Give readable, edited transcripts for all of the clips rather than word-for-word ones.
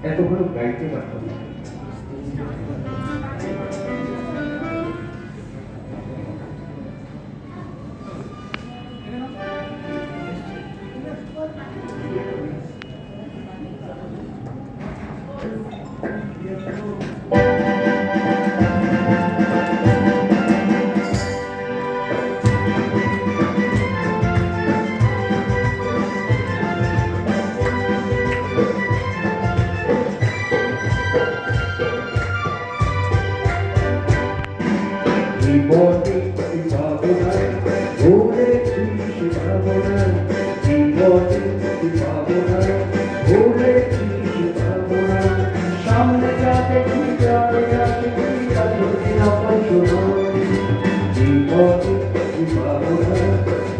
এত ভালো গাইতে পারতাম না। জীবনে ভাবনায় ভুলেছি সে ভাবনায়, জীবনে ভাবনায় ভুলেছি সে ভাবনায়, সামনে যাতে কি যাবে আসে কি আসবে না শোনো। জীবনে ভাবনায়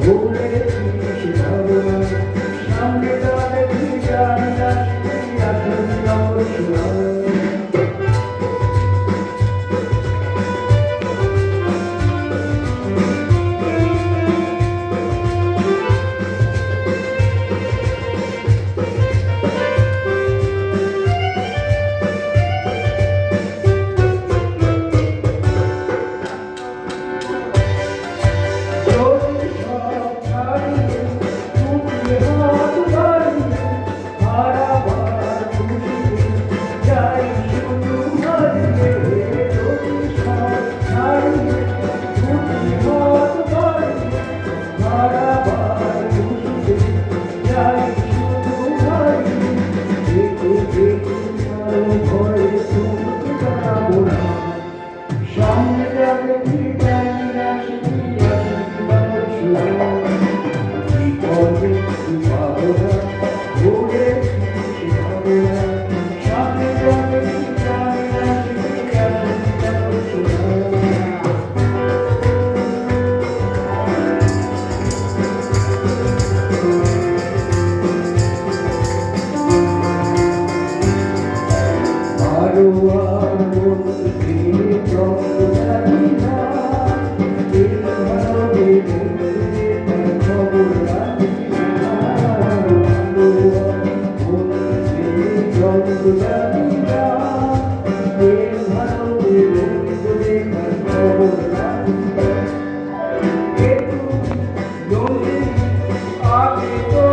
ভুলেছি সে ভাবনায়, সামনে যাতে কি যাবে আসে কি আসবে না শোনো। সামনে যাবে কি জানি না শুধু বিপদে ভাবনা ভুলে ভাবনা, সামনে যাবে কি জানি না শুধু আরো আরো আগে তো